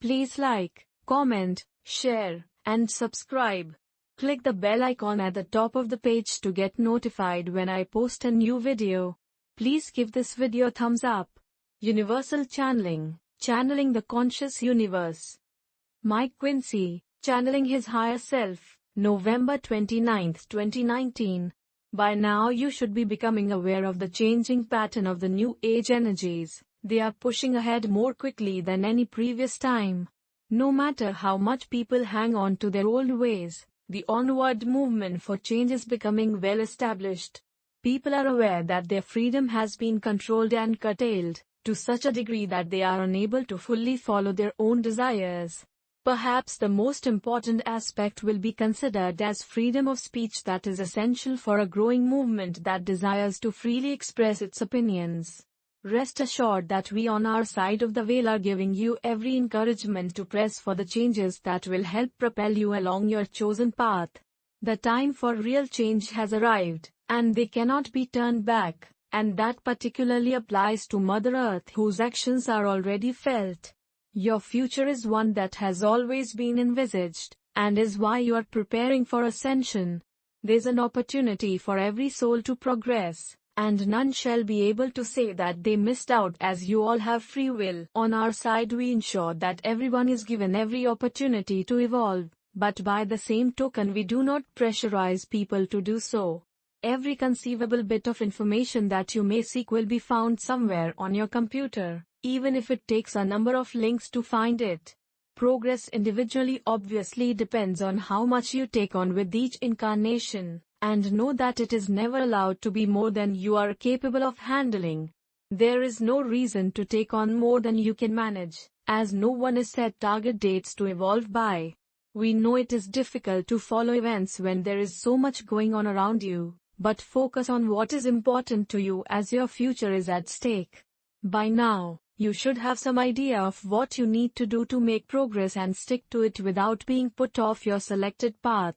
Please like, comment, share, and subscribe. Click the bell icon at the top of the page to get notified when I post a new video. Please give this video a thumbs up. Universal Channeling, channeling the conscious universe. Mike Quinsey, channeling his higher self, November 29, 2019. By now you should be becoming aware of the changing pattern of the new age energies. They are pushing ahead more quickly than any previous time. No matter how much people hang on to their old ways, the onward movement for change is becoming well established. People are aware that their freedom has been controlled and curtailed, to such a degree that they are unable to fully follow their own desires. Perhaps the most important aspect will be considered as freedom of speech, that is essential for a growing movement that desires to freely express its opinions. Rest assured that we on our side of the veil are giving you every encouragement to press for the changes that will help propel you along your chosen path. The time for real change has arrived, and they cannot be turned back, and that particularly applies to Mother Earth, whose actions are already felt. Your future is one that has always been envisaged, and is why you are preparing for ascension. There's an opportunity for every soul to progress, and none shall be able to say that they missed out, as you all have free will. On our side we ensure that everyone is given every opportunity to evolve, but by the same token we do not pressurize people to do so. Every conceivable bit of information that you may seek will be found somewhere on your computer, even if it takes a number of links to find it. Progress individually obviously depends on how much you take on with each incarnation, and know that it is never allowed to be more than you are capable of handling. There is no reason to take on more than you can manage, as no one is set target dates to evolve by. We know it is difficult to follow events when there is so much going on around you, but focus on what is important to you, as your future is at stake. By now, you should have some idea of what you need to do to make progress and stick to it without being put off your selected path.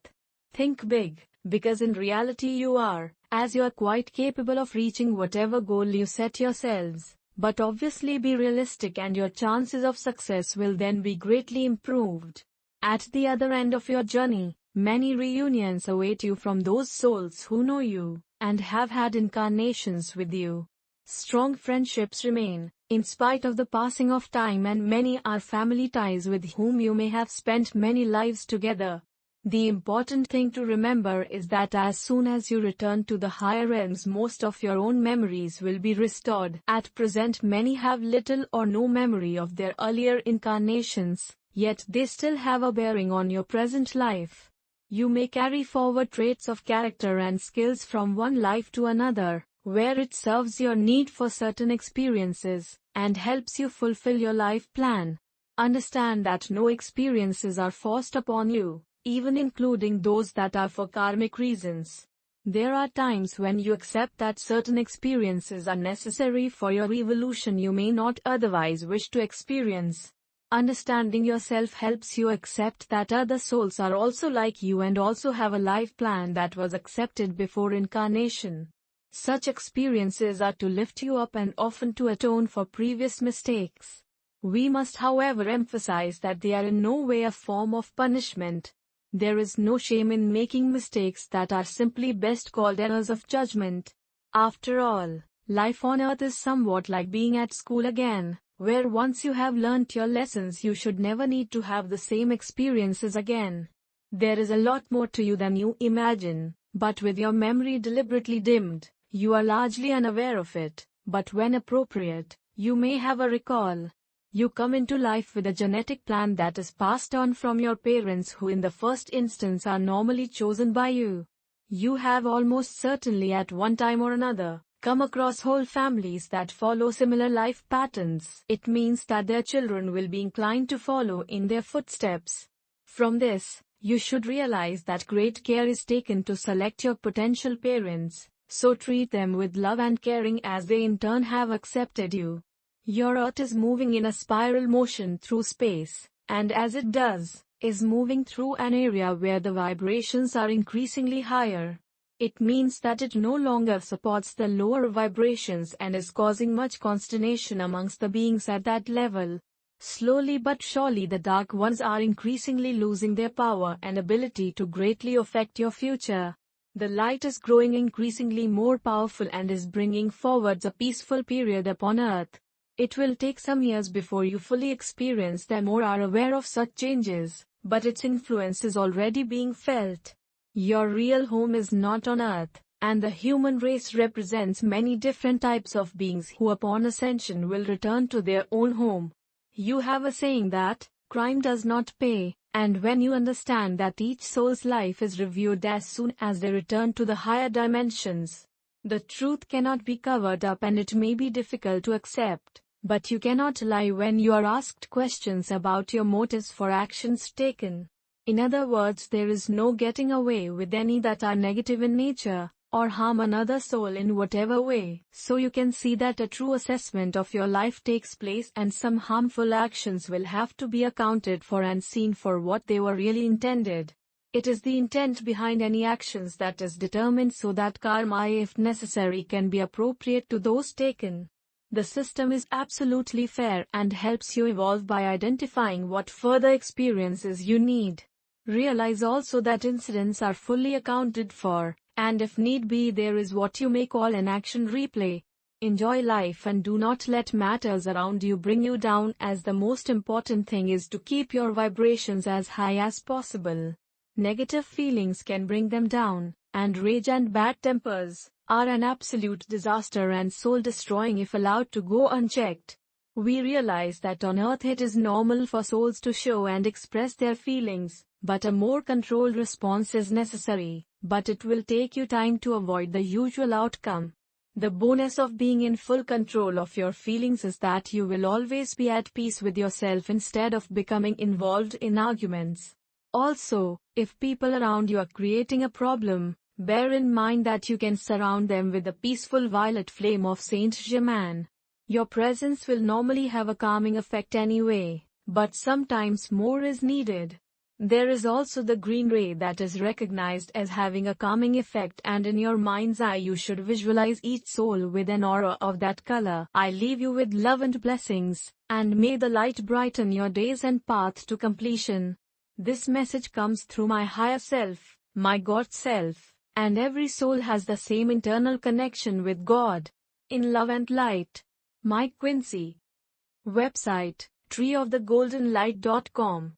Think big, because in reality you are, as you are quite capable of reaching whatever goal you set yourselves, but obviously be realistic and your chances of success will then be greatly improved. At the other end of your journey, many reunions await you from those souls who know you, and have had incarnations with you. Strong friendships remain, in spite of the passing of time, and many are family ties with whom you may have spent many lives together. The important thing to remember is that as soon as you return to the higher realms, most of your own memories will be restored. At present many have little or no memory of their earlier incarnations, yet they still have a bearing on your present life. You may carry forward traits of character and skills from one life to another, where it serves your need for certain experiences, and helps you fulfill your life plan. Understand that no experiences are forced upon you, even including those that are for karmic reasons. There are times when you accept that certain experiences are necessary for your evolution you may not otherwise wish to experience. Understanding yourself helps you accept that other souls are also like you and also have a life plan that was accepted before incarnation. Such experiences are to lift you up and often to atone for previous mistakes. We must, however, emphasize that they are in no way a form of punishment. There is no shame in making mistakes that are simply best called errors of judgment. After all, life on earth is somewhat like being at school again, where once you have learnt your lessons you should never need to have the same experiences again. There is a lot more to you than you imagine, but with your memory deliberately dimmed, you are largely unaware of it, but when appropriate, you may have a recall. You come into life with a genetic plan that is passed on from your parents, who in the first instance are normally chosen by you. You have almost certainly at one time or another come across whole families that follow similar life patterns. It means that their children will be inclined to follow in their footsteps. From this, you should realize that great care is taken to select your potential parents, so treat them with love and caring as they in turn have accepted you. Your Earth is moving in a spiral motion through space, and as it does, is moving through an area where the vibrations are increasingly higher. It means that it no longer supports the lower vibrations and is causing much consternation amongst the beings at that level. Slowly but surely the dark ones are increasingly losing their power and ability to greatly affect your future. The light is growing increasingly more powerful and is bringing forwards a peaceful period upon earth. It will take some years before you fully experience them or are aware of such changes, but its influence is already being felt. Your real home is not on earth, and the human race represents many different types of beings who upon ascension will return to their own home. You have a saying that, crime does not pay, and when you understand that each soul's life is reviewed as soon as they return to the higher dimensions, the truth cannot be covered up and it may be difficult to accept. But you cannot lie when you are asked questions about your motives for actions taken. In other words, there is no getting away with any that are negative in nature, or harm another soul in whatever way. So you can see that a true assessment of your life takes place and some harmful actions will have to be accounted for and seen for what they were really intended. It is the intent behind any actions that is determined so that karma, if necessary, can be appropriate to those taken. The system is absolutely fair and helps you evolve by identifying what further experiences you need. Realize also that incidents are fully accounted for, and if need be, there is what you may call an action replay. Enjoy life and do not let matters around you bring you down, as the most important thing is to keep your vibrations as high as possible. Negative feelings can bring them down, and rage and bad tempers are an absolute disaster and soul-destroying if allowed to go unchecked. We realize that on earth it is normal for souls to show and express their feelings, but a more controlled response is necessary, but it will take you time to avoid the usual outcome. The bonus of being in full control of your feelings is that you will always be at peace with yourself instead of becoming involved in arguments. Also, if people around you are creating a problem, bear in mind that you can surround them with the peaceful violet flame of Saint Germain. Your presence will normally have a calming effect anyway, but sometimes more is needed. There is also the green ray that is recognized as having a calming effect, and in your mind's eye you should visualize each soul with an aura of that color. I leave you with love and blessings, and may the light brighten your days and path to completion. This message comes through my higher self, my God self. And every soul has the same internal connection with God. In love and light. Mike Quinsey. Website, treeofthegoldenlight.com.